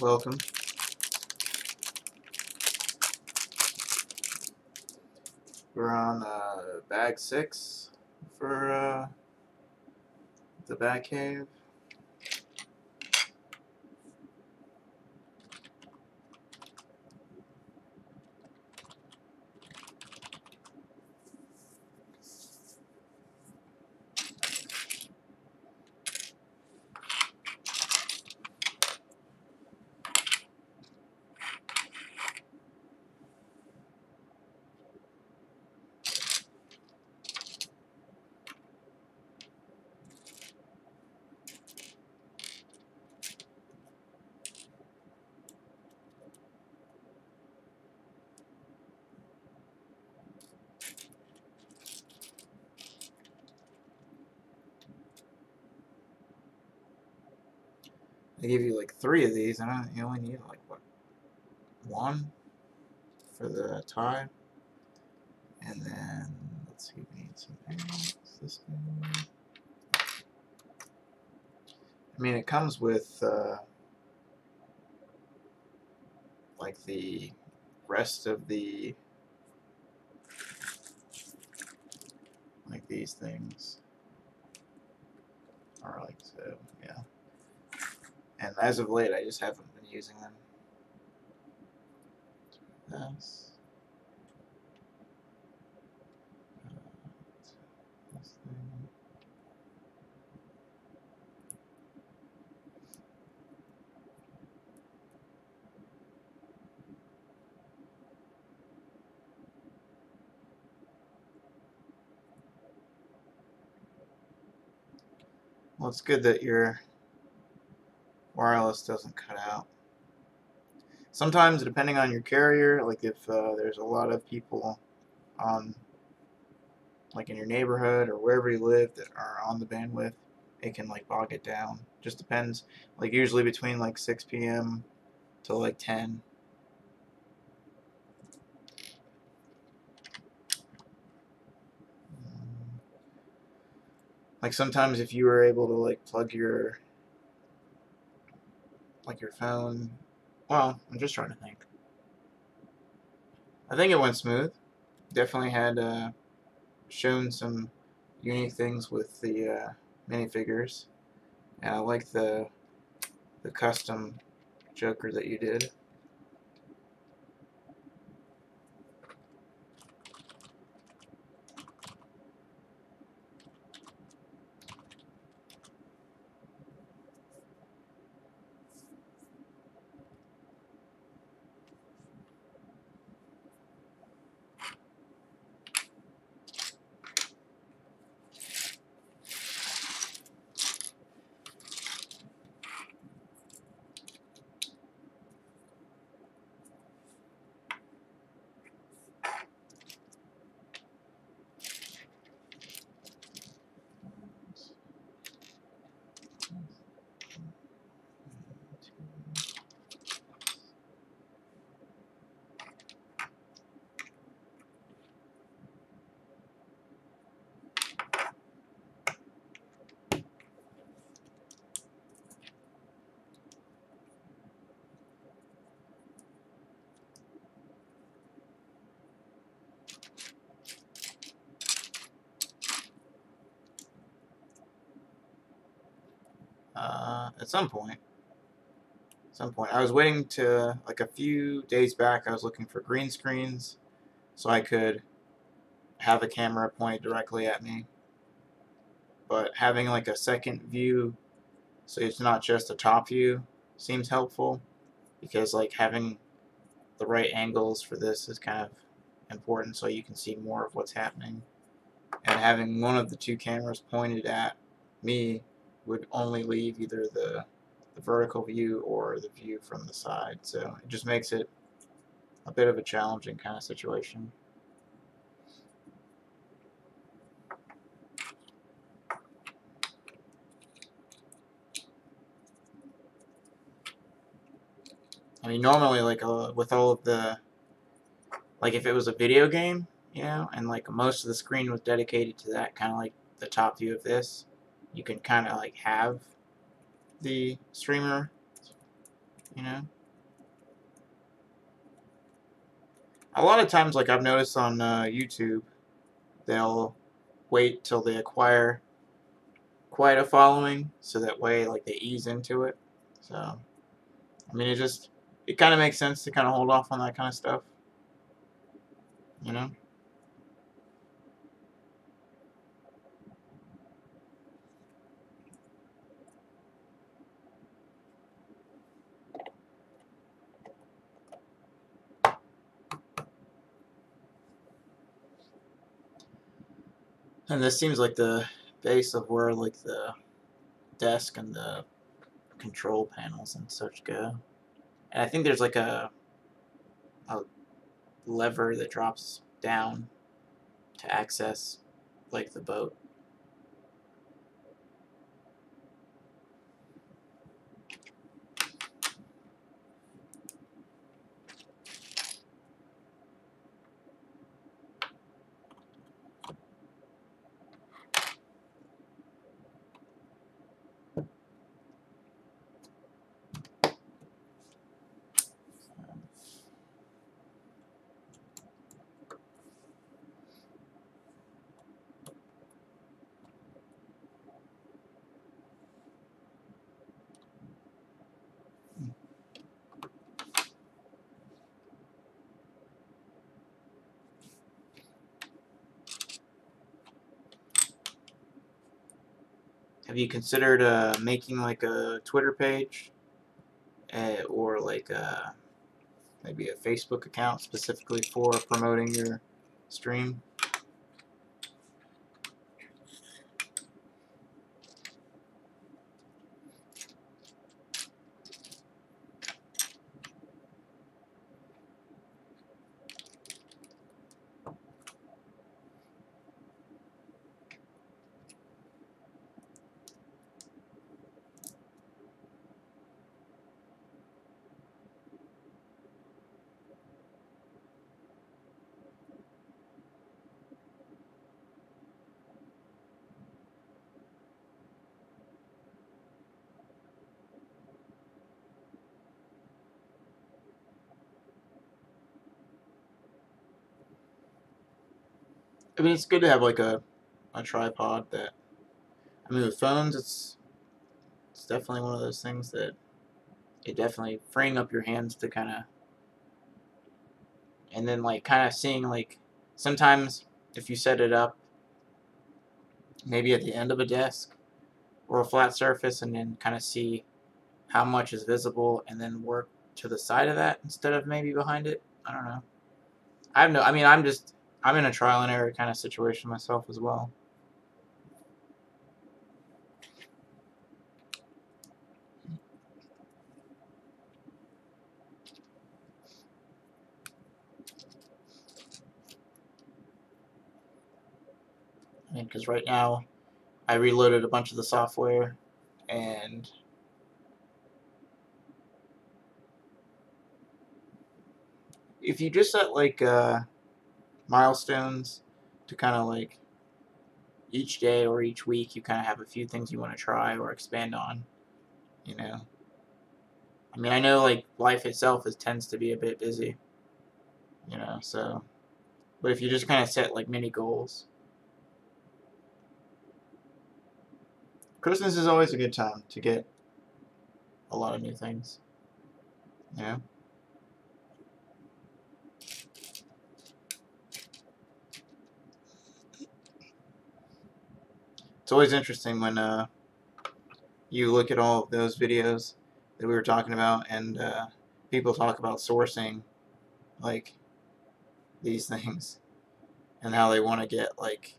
welcome. We're on bag 6 for the Batcave. They give you like 3 of these. You only need like what, 1 for the tie, and then let's see, we need something else. This thing. I mean, it comes with like the rest of the like these things are like so, yeah. And as of late, I just haven't been using them. This. This thing. Well, it's good that your wireless doesn't cut out. Sometimes, depending on your carrier, like if there's a lot of people on, like in your neighborhood or wherever you live that are on the bandwidth, it can like bog it down. Just depends. Like usually between like 6 p.m. to like 10. Like sometimes if you were able to like plug your phone, well, I'm just trying to think. I think it went smooth. Definitely had shown some unique things with the minifigures. And I like the custom Joker that you did. At some point, I was waiting to, like a few days back, I was looking for green screens so I could have a camera pointed directly at me. But having like a second view, so it's not just a top view, seems helpful, because like having the right angles for this is kind of important so you can see more of what's happening. And having one of the 2 cameras pointed at me would only leave either the vertical view or the view from the side. So it just makes it a bit of a challenging kind of situation. I mean, normally, like with all of the, like if it was a video game, you know, and like most of the screen was dedicated to that, kind of like the top view of this, you can kind of like have the streamer you know. A lot of times, like I've noticed on YouTube, they'll wait till they acquire quite a following, so that way, like, they ease into it. So, I mean, it kind of makes sense to kind of hold off on that kind of stuff, you know. And this seems like the base of where, like, the desk and the control panels and such go. And I think there's like a lever that drops down to access, like, the boat. Have you considered making like a Twitter page, or like maybe a Facebook account specifically for promoting your stream? I mean, it's good to have like a tripod that. I mean, with phones, it's definitely one of those things that it definitely freeing up your hands to kind of, and then like kind of seeing like sometimes if you set it up maybe at the end of a desk or a flat surface and then kind of see how much is visible and then work to the side of that instead of maybe behind it. I don't know. I have no. I mean, I'm in a trial and error kind of situation myself as well. I mean, because right now I reloaded a bunch of the software, and if you just set like milestones to kind of like each day or each week, you kind of have a few things you want to try or expand on. You know, I mean, I know like life itself tends to be a bit busy. You know, so but if you just kind of set like mini goals, Christmas is always a good time to get a lot of new things. You know. It's always interesting when you look at all of those videos that we were talking about, and people talk about sourcing like these things and how they want to get like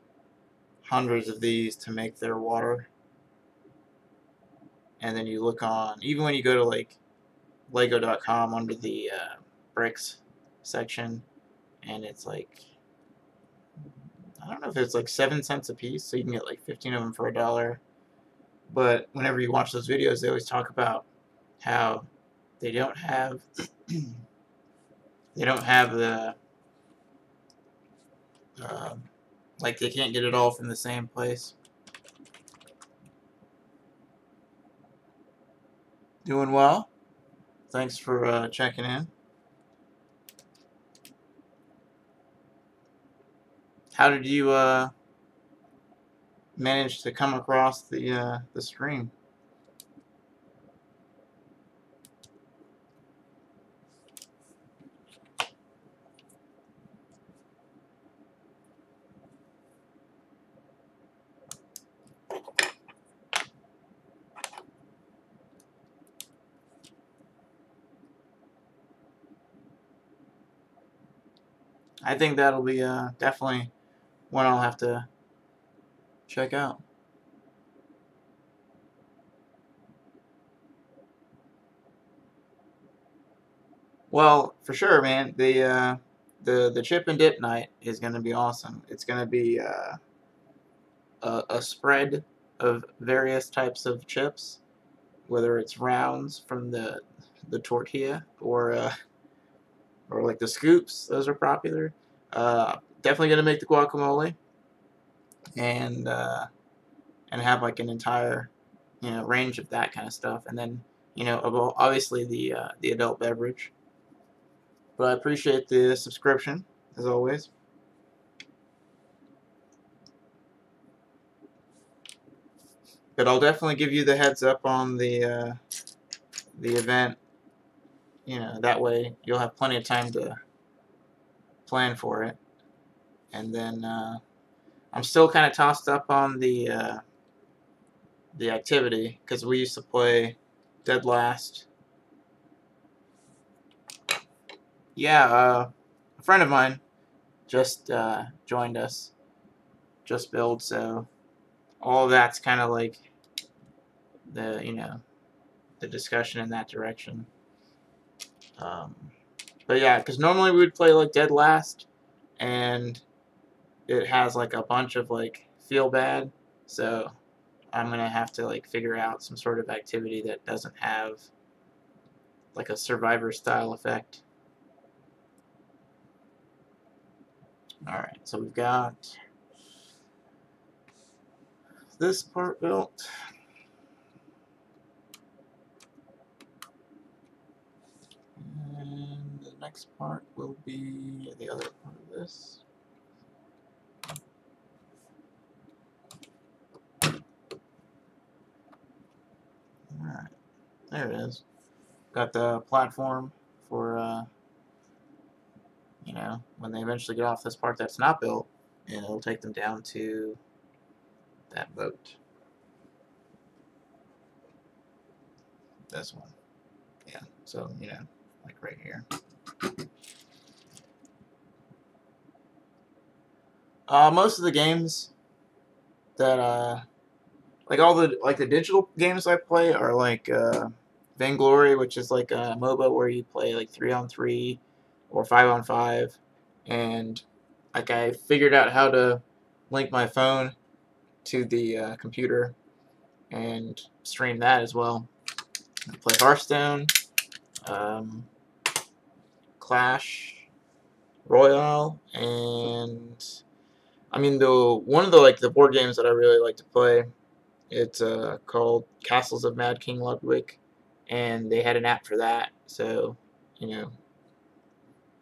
hundreds of these to make their water. And then you look on, even when you go to like Lego.com under the bricks section, and it's like, I don't know if it's like 7 cents a piece, so you can get like 15 of them for $1. But whenever you watch those videos, they always talk about how they don't have they don't have the um, like they can't get it all from the same place. Doing well. Thanks for checking in. How did you manage to come across the stream? I think that'll be definitely one I'll have to check out. Well, for sure, man. The chip and dip night is gonna be awesome. It's gonna be a spread of various types of chips, whether it's rounds from the tortilla or like the scoops. Those are popular. Definitely gonna make the guacamole and have like an entire range of that kind of stuff, and then obviously the adult beverage. But I appreciate the subscription as always. But I'll definitely give you the heads up on the event. That way you'll have plenty of time to plan for it. And then I'm still kind of tossed up on the activity because we used to play Dead Last. Yeah, a friend of mine just joined us, just build. So all of that's kind of like the discussion in that direction. But yeah, because normally we would play like Dead Last, and it has like a bunch of like feel bad. So I'm gonna have to like figure out some sort of activity that doesn't have like a survivor style effect. All right, so we've got this part built. And the next part will be the other part of this. Alright, there it is. Got the platform for, when they eventually get off this part that's not built, and it'll take them down to that boat. This one. Yeah, so, like right here. Most of the games that, like all the digital games I play are like, Vainglory, which is like a MOBA where you play like 3-on-3 or 5-on-5, and like I figured out how to link my phone to the computer and stream that as well. I play Hearthstone, Clash Royale, and I mean one of the board games that I really like to play. It's called Castles of Mad King Ludwig, and they had an app for that. So,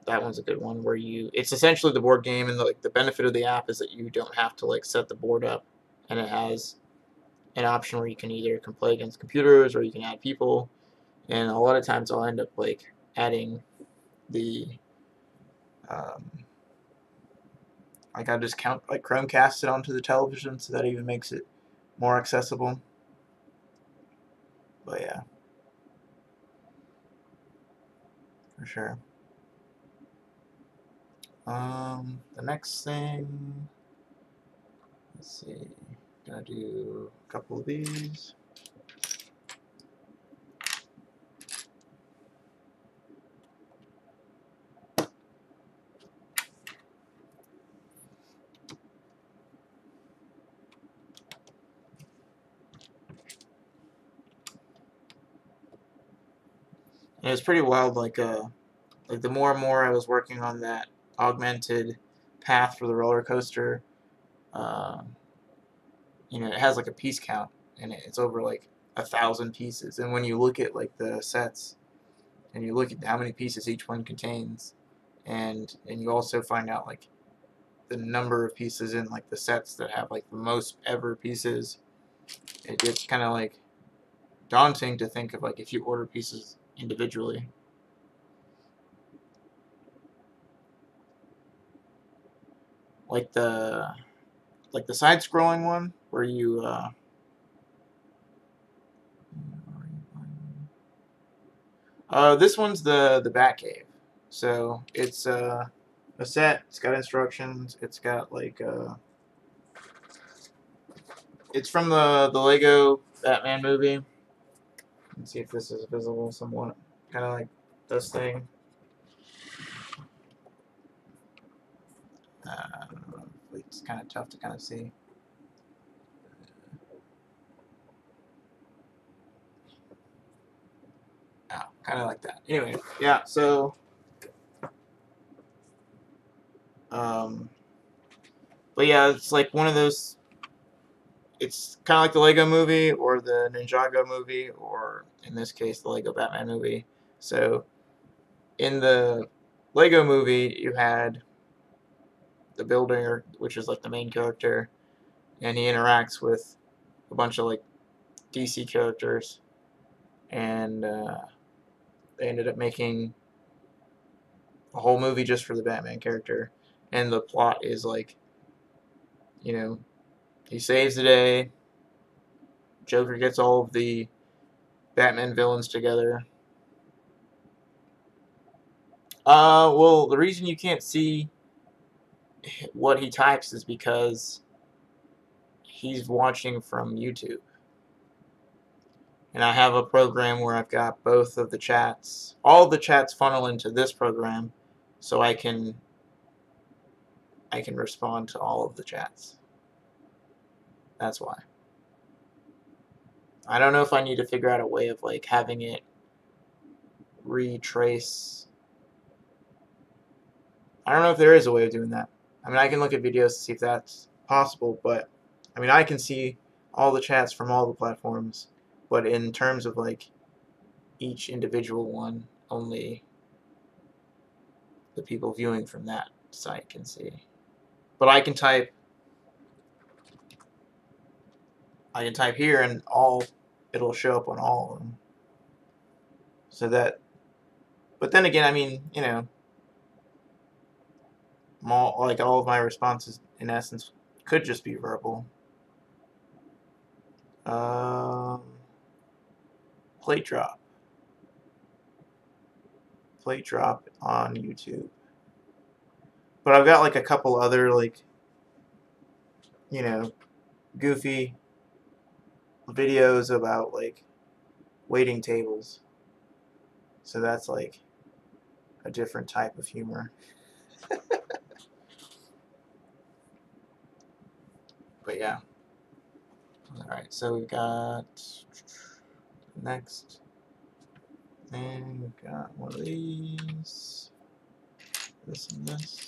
that one's a good one where it's essentially the board game, and the benefit of the app is that you don't have to like set the board up, and it has an option where you can either play against computers or you can add people, and a lot of times I'll end up like adding the like I just Chromecast it onto the television, so that even makes it more accessible. But yeah, for sure. The next thing, let's see, gonna do a couple of these. And it was pretty wild, like the more and more I was working on that augmented path for the roller coaster, uh, it has like a piece count, and it's over like 1,000 pieces. And when you look at like the sets, and you look at how many pieces each one contains, and you also find out like the number of pieces in like the sets that have like the most ever pieces. It gets kind of like daunting to think of like if you order pieces individually. Like the side-scrolling one where you this one's the Batcave. So it's a set. It's got instructions. It's got like it's from the Lego Batman movie. Let's see if this is visible somewhat. Kind of like this thing. I don't know. It's kind of tough to kind of see. Oh, kind of like that. Anyway, yeah. So, but yeah, it's like one of those. It's kind of like the Lego movie or the Ninjago movie, or in this case, the Lego Batman movie. So, in the Lego movie, you had the builder, which is like the main character, and he interacts with a bunch of like DC characters, and they ended up making a whole movie just for the Batman character. And the plot is like, you know, he saves the day, Joker gets all of the Batman villains together. Well, the reason you can't see what he types is because he's watching from YouTube. And I have a program where I've got both of the chats. All of the chats funnel into this program, so I can respond to all of the chats. That's why. I don't know if I need to figure out a way of like having it retrace. I don't know if there is a way of doing that. I mean, I can look at videos to see if that's possible, but I mean, I can see all the chats from all the platforms, but in terms of like each individual one, only the people viewing from that site can see. But I can type here and it'll show up on all of them. So that, but then again, I mean, you know, like all of my responses in essence could just be verbal. Um, plate drop on YouTube. But I've got like a couple other like, you know, goofy videos about like waiting tables. So that's like a different type of humor. But yeah. Alright, so we've got next thing, we've got one of these. This and this.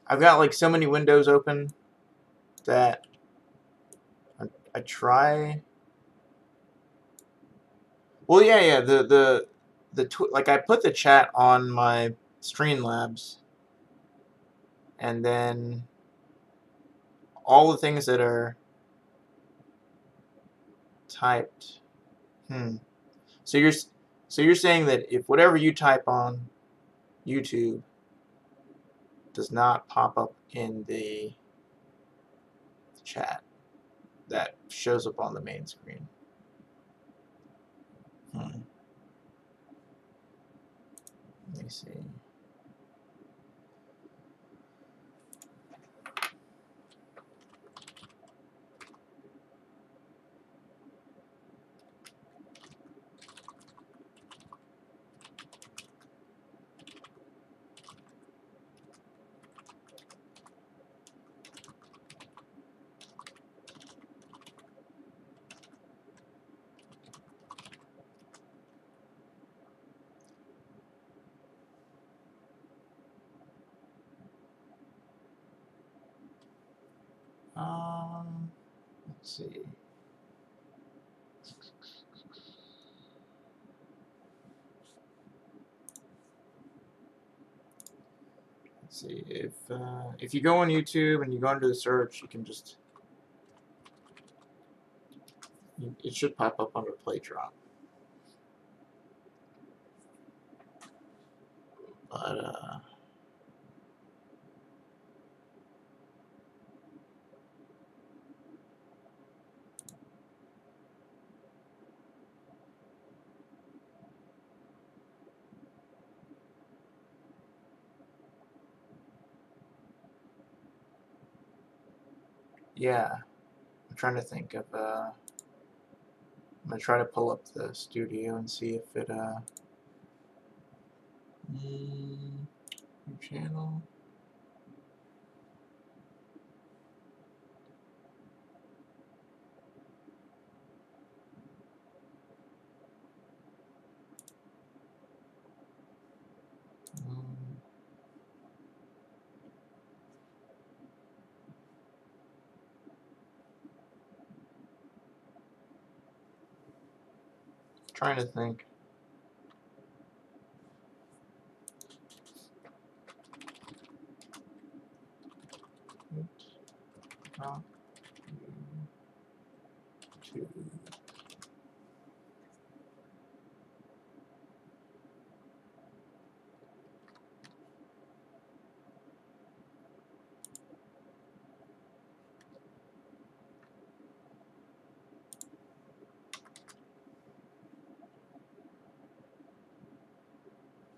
I've got like so many windows open that I try. Well, yeah. Like I put the chat on my Streamlabs, and then all the things that are typed. So you're saying that if whatever you type on YouTube does not pop up in the chat, that shows up on the main screen. Let me see. Let's see. Let's see if you go on YouTube and you go into the search, you can just it should pop up under play drop. But yeah, I'm trying to think of I'm gonna try to pull up the studio and see if it new channel. Trying to think. Talk to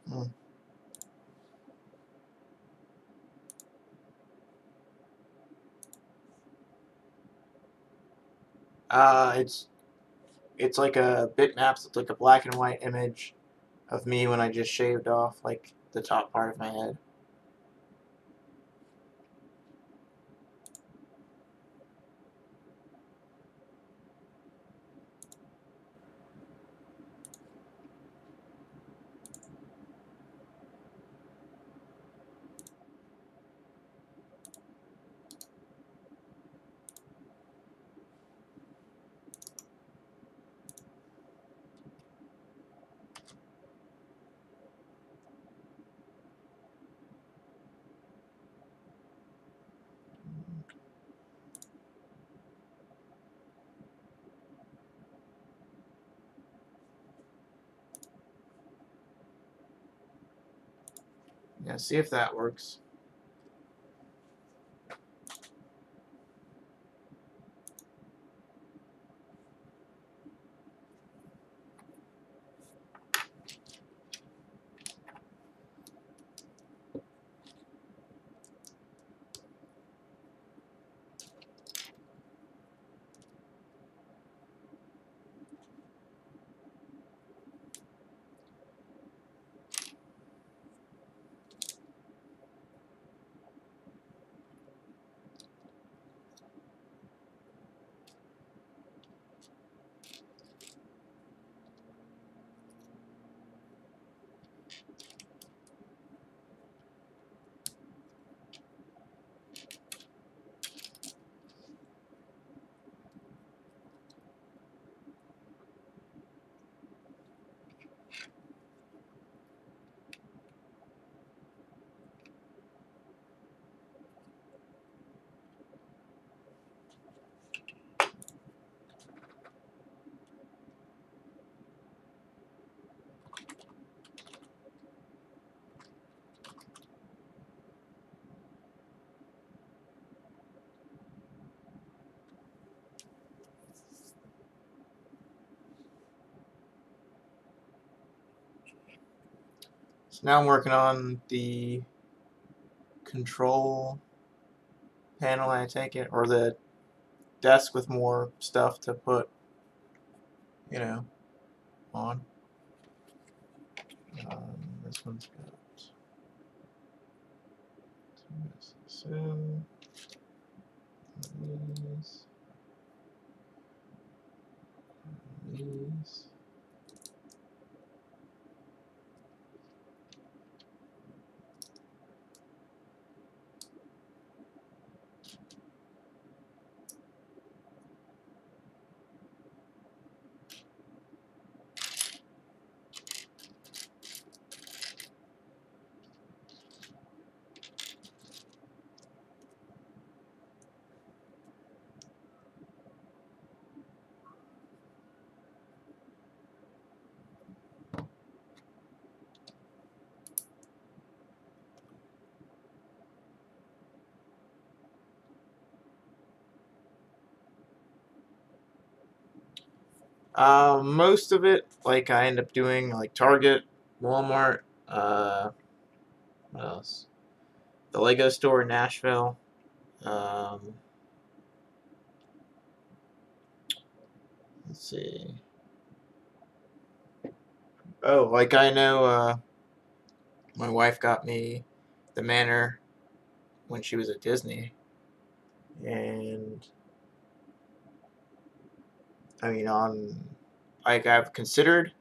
hmm. It's like a bitmaps. It's like a black and white image of me when I just shaved off like the top part of my head. Yeah, see if that works. So now I'm working on the control panel, I take it, or the desk with more stuff to put, you know, on. This one's got so these. Most of it, like I end up doing like Target, Walmart, what else? The Lego store in Nashville. Um, let's see. Oh, like I know, my wife got me the Manor when she was at Disney, and I mean, like I've considered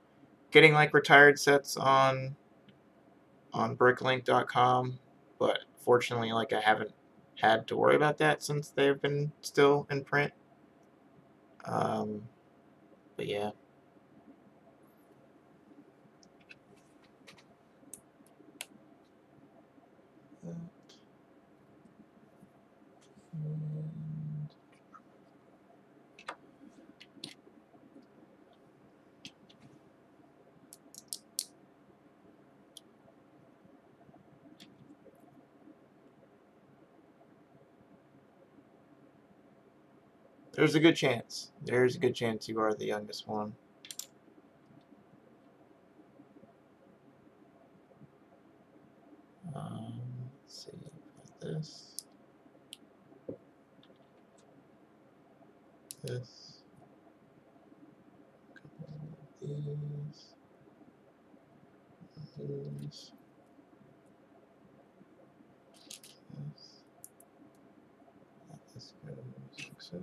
getting like retired sets on bricklink.com, but fortunately, like I haven't had to worry about that since they've been still in print. Um, but yeah. There's a good chance. There's a good chance you are the youngest one. Let's see. This. This. A couple of these. These. This. This goes like so.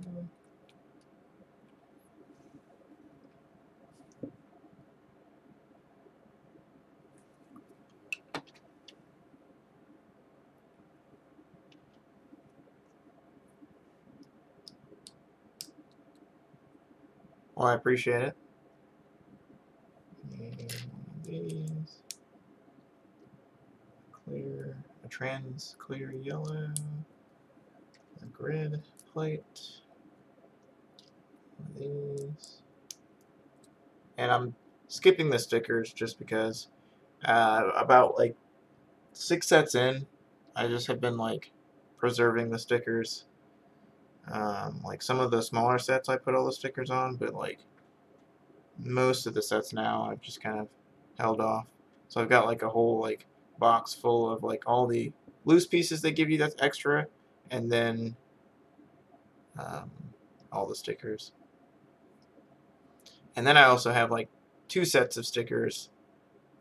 Well, I appreciate it. And these. Clear. A trans clear yellow. A grid plate. These. And I'm skipping the stickers just because about like 6 sets in, I just have been like preserving the stickers. Like some of the smaller sets I put all the stickers on, but like most of the sets now I've just kind of held off. So I've got like a whole like box full of like all the loose pieces they give you that's extra, and then um, all the stickers. And then I also have like 2 sets of stickers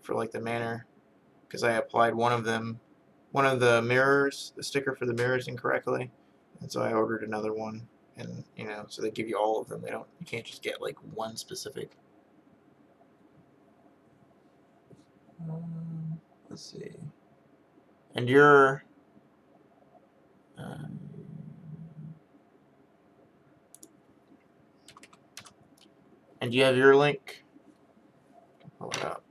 for like the manor, because I applied one of the mirrors, the sticker for the mirrors incorrectly, and so I ordered another one. And so they give you all of them. You can't just get like one specific. Let's see. And um, and you have your link. Pull it up.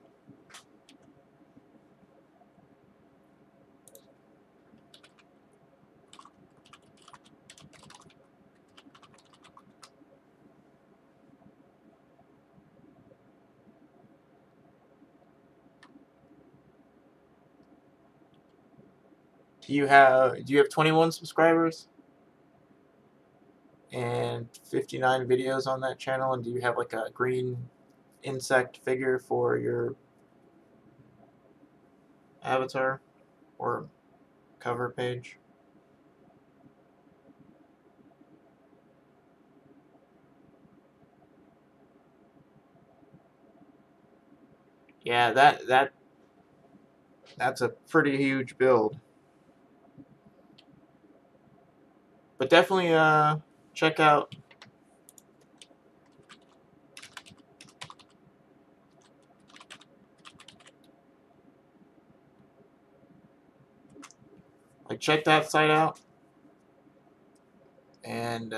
Do you have 21 subscribers and 59 videos on that channel? And do you have like a green insect figure for your avatar or cover page? Yeah, that's a pretty huge build. But definitely check out check that site out. And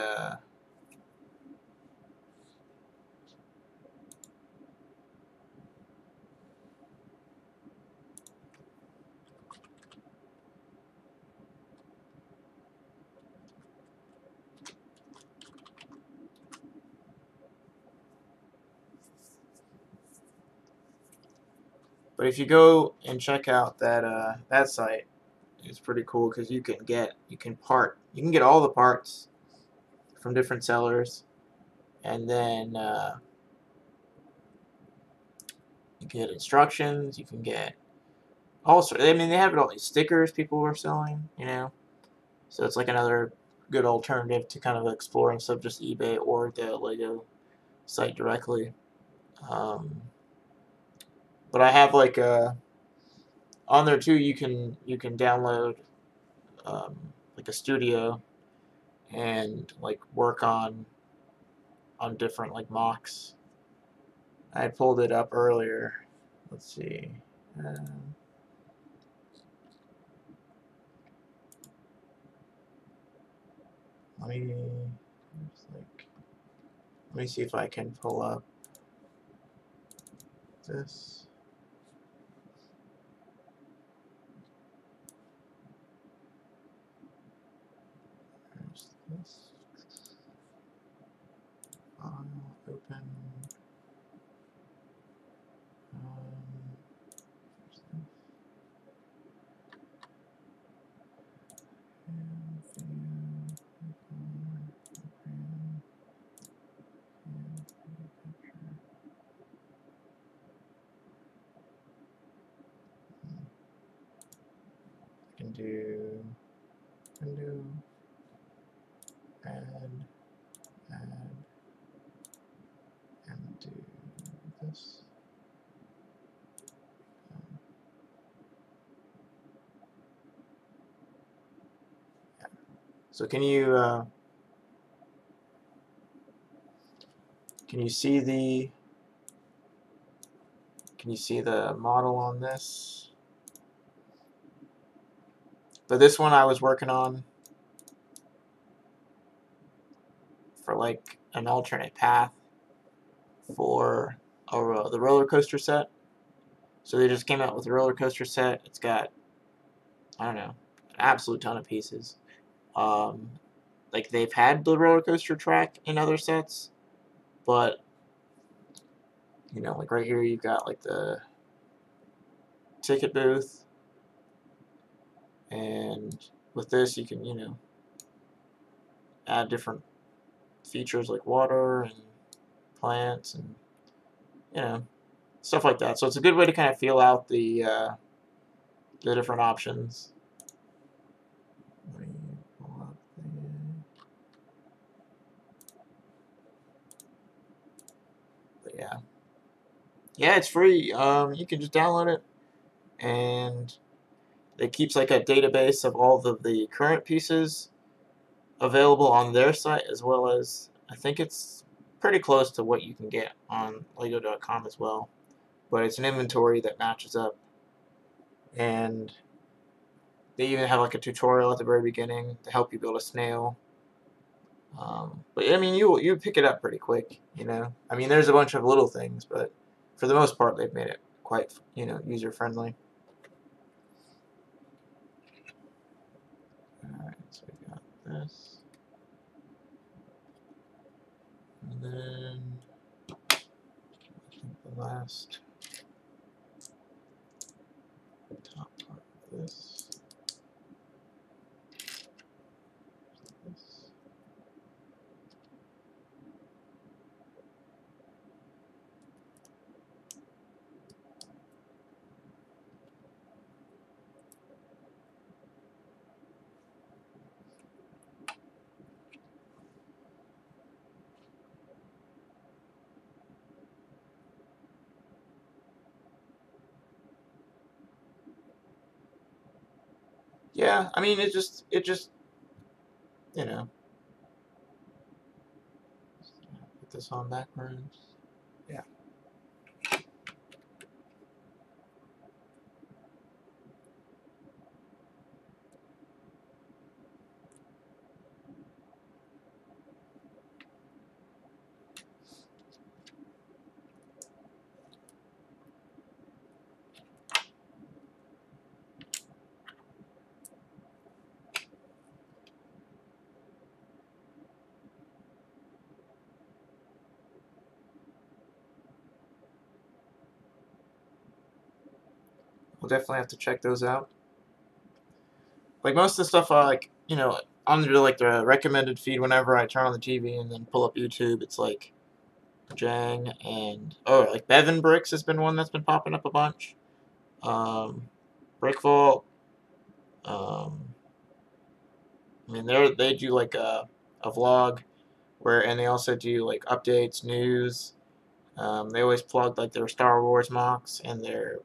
but if you go and check out that site, it's pretty cool because you can get all the parts from different sellers, and then You can get instructions. You can get all sorts. I mean, they have all these stickers people were selling. So it's like another good alternative to kind of exploring stuff just eBay or the Lego site directly. Um, but I have like on there too. You can download like a studio and like work on different like mocks. I pulled it up earlier. Let's see. Um, let me like let me see if I can pull up this. There's this file open. Um, can do window, add, and do this. Yeah. So can you see the model on this? But this one I was working on for like an alternate path for the roller coaster set. So they just came out with a roller coaster set. It's got, I don't know, an absolute ton of pieces. Um, like they've had the roller coaster track in other sets, but like right here you've got like the ticket booth, and with this you can add different features like water and plants and stuff like that. So it's a good way to kind of feel out the different options. Let me pull up but yeah, it's free. You can just download it, and it keeps like a database of all of the current pieces available on their site, as well as I think it's pretty close to what you can get on Lego.com as well. But it's an inventory that matches up, and they even have like a tutorial at the very beginning to help you build a snail. But I mean, you pick it up pretty quick. I mean, there's a bunch of little things, but for the most part, they've made it quite user friendly. All right, so we got this, and then I think the last top part of this. Yeah, I mean, it just you know put this on backwards. Yeah. We'll definitely have to check those out. Like most of the stuff, like under like the recommended feed whenever I turn on the TV and then pull up YouTube, it's like Jang, and like Bevan Bricks has been one that's been popping up a bunch. Brick Vault. I mean, they do like a vlog and they also do like updates, news. They always plug like their Star Wars mocks and their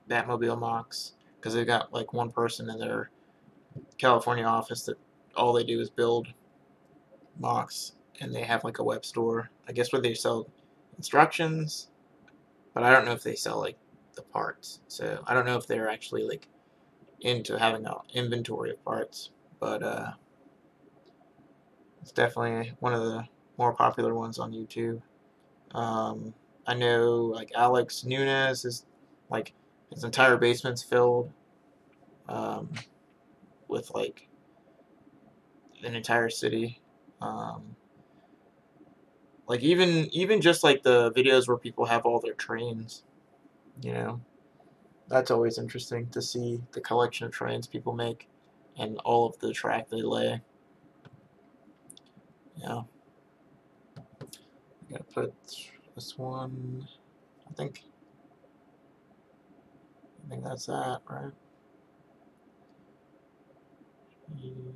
Batmobile mocks because they've got like one person in their California office that all they do is build mocks, and they have like a web store, I guess, where they sell instructions, but I don't know if they sell like the parts. So I don't know if they're actually like into having an inventory of parts, but it's definitely one of the more popular ones on YouTube. Um, I know like Alex Nunes is like his entire basement's filled um, with like an entire city. Um, like even just like the videos where people have all their trains, you know, that's always interesting to see the collection of trains people make and all of the track they lay. Yeah, I gotta put this one. I think that's that, right? Mm.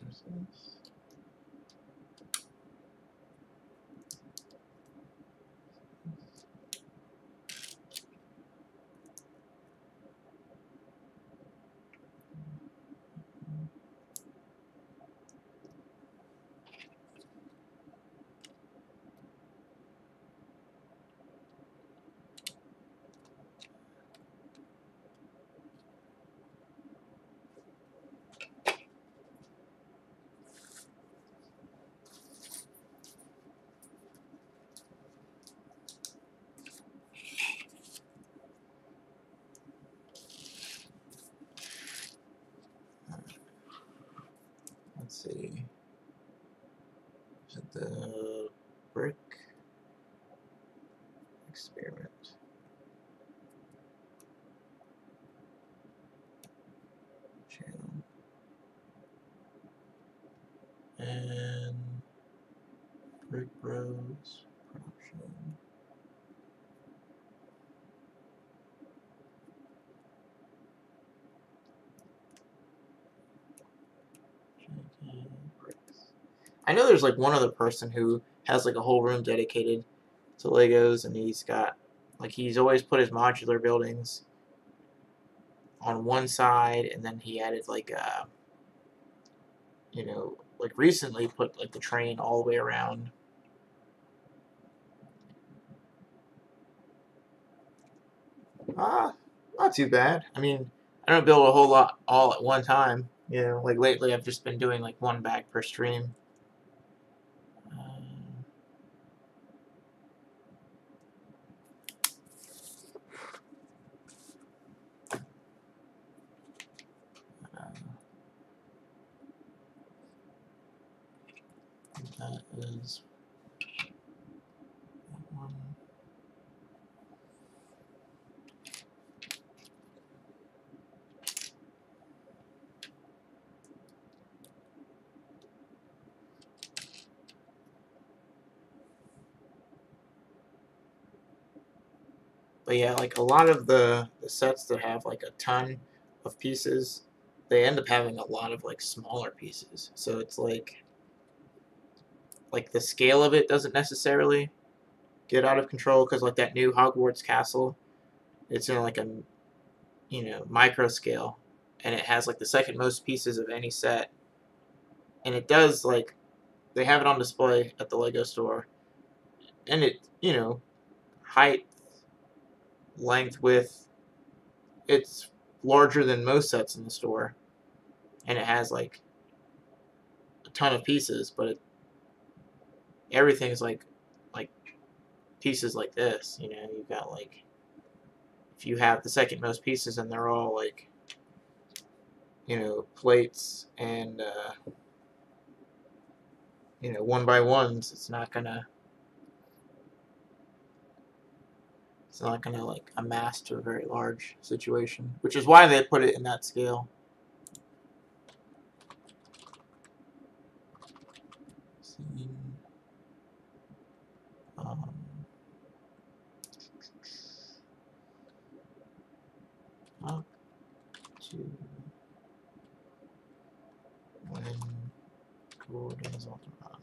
There's this. Let's see. Is it the brick experiment? Channel. And Brick Bros production. Bricks. I know there's like one other person who has like a whole room dedicated to Legos, and he's always put his modular buildings on one side, and then he added like like recently put like the train all the way around. Not too bad. I mean, I don't build a whole lot all at one time. Like lately I've just been doing like one bag per stream. Um, uh, that is one. But yeah, like a lot of the sets that have like a ton of pieces, they end up having a lot of like smaller pieces. So it's like the scale of it doesn't necessarily get out of control because like that new Hogwarts castle, it's in like a micro scale, and it has like the second most pieces of any set, and it does like they have it on display at the Lego store, and it height, length, width, it's larger than most sets in the store, and it has like a ton of pieces, but everything is like pieces like this. You know, you've got like, if you have the second most pieces and they're all like, you know, plates and you know, one by ones, it's not gonna like amass to a very large situation, which is why they put it in that scale. Um, up to when Gordon is on the run.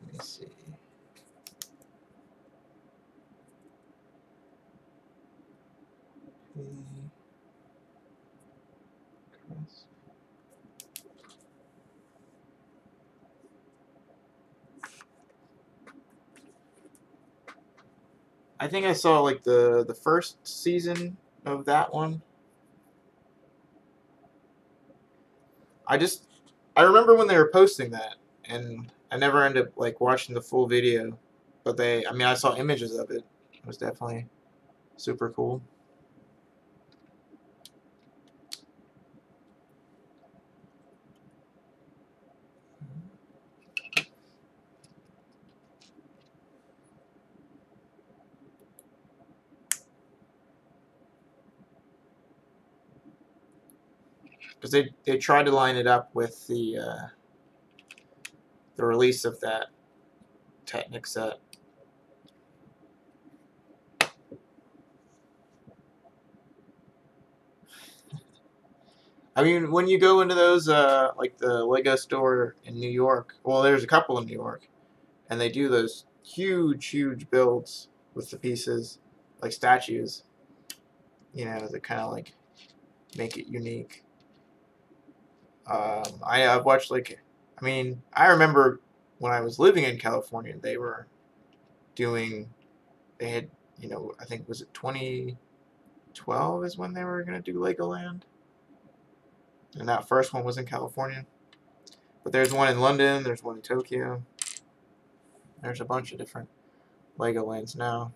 Let me see. I think I saw like the first season of that one. I remember when they were posting that, and I never ended up like watching the full video, but I mean, I saw images of it. It was definitely super cool. Because they tried to line it up with the release of that Technic set. I mean, when you go into those like the Lego store in New York, well, there's a couple in New York, and they do those huge builds with the pieces, like statues. You know, that kind of like make it unique. I've watched like, I mean, I remember when I was living in California, they were doing, they had, you know, I think was it 2012 is when they were gonna do Legoland, and that first one was in California. But there's one in London, there's one in Tokyo. There's a bunch of different Legolands now.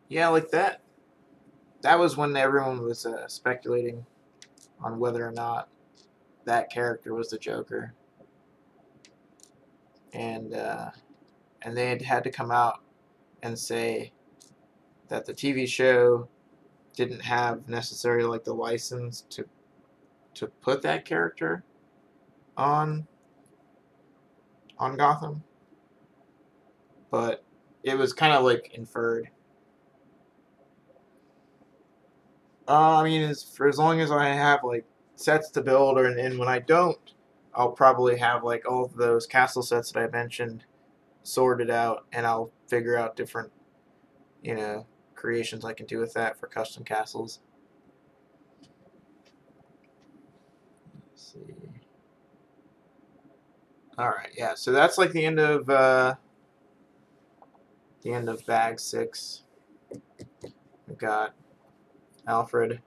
Yeah, like that. That was when everyone was speculating on whether or not that character was the Joker, and they had to come out and say that the TV show didn't have necessarily like the license to put that character on Gotham, but it was kind of like inferred. I mean, for as long as I have like sets to build, and when I don't, I'll probably have like all of those castle sets that I mentioned sorted out, and I'll figure out different, creations I can do with that for custom castles. Let's see. All right, yeah. So that's like the end of bag 6. We've got Alfred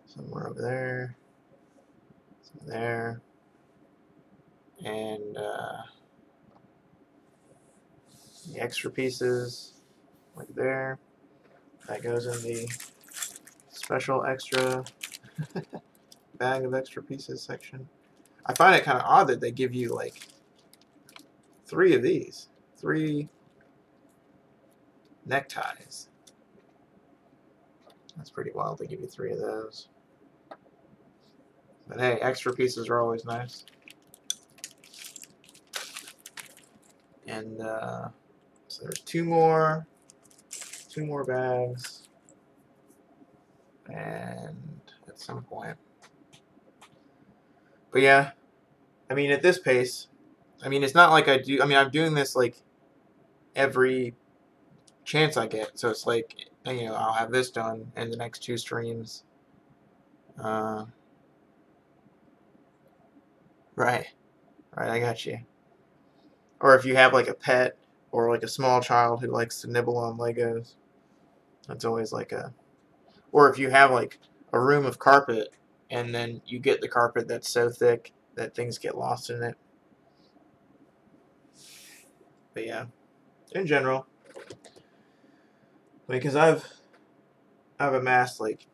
somewhere over there, and the extra pieces like there. That goes in the special extra bag of extra pieces section. I find it kind of odd that they give you like 3 of these, 3 neckties. That's pretty wild. They give you 3 of those. But hey, extra pieces are always nice. And so there's 2 more bags. And at some point. But yeah, I mean, at this pace, I mean, it's not like I'm doing this like every chance I get. So it's like, I'll have this done in the next 2 streams. Right, I got you. Or if you have like a pet or like a small child who likes to nibble on Legos, that's always like or if you have like a room of carpet and then you get the carpet that's so thick that things get lost in it. But yeah, in general, because I've amassed like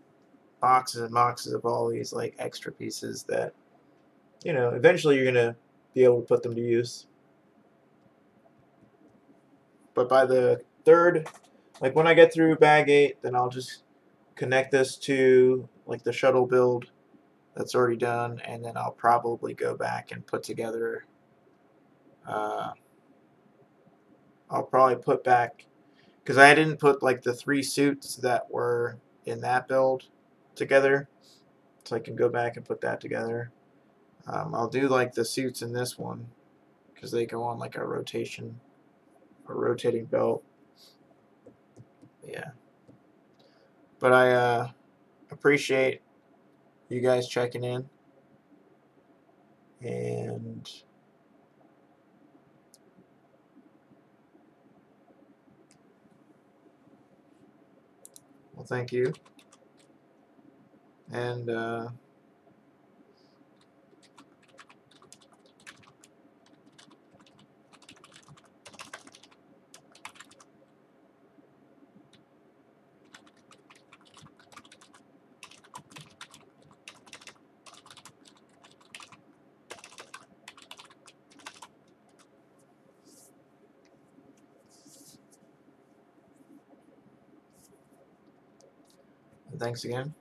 boxes and boxes of all these like extra pieces that eventually you're gonna be able to put them to use. But by the 3rd, like when I get through bag 8, then I'll just connect this to like the shuttle build that's already done, and then I'll probably go back and put together. I'll probably put back, because I didn't put like the 3 suits that were in that build together, so I can go back and put that together. I'll do like the suits in this one because they go on like a rotating belt. Yeah, but I appreciate you guys checking in, and well, thank you, and thanks again.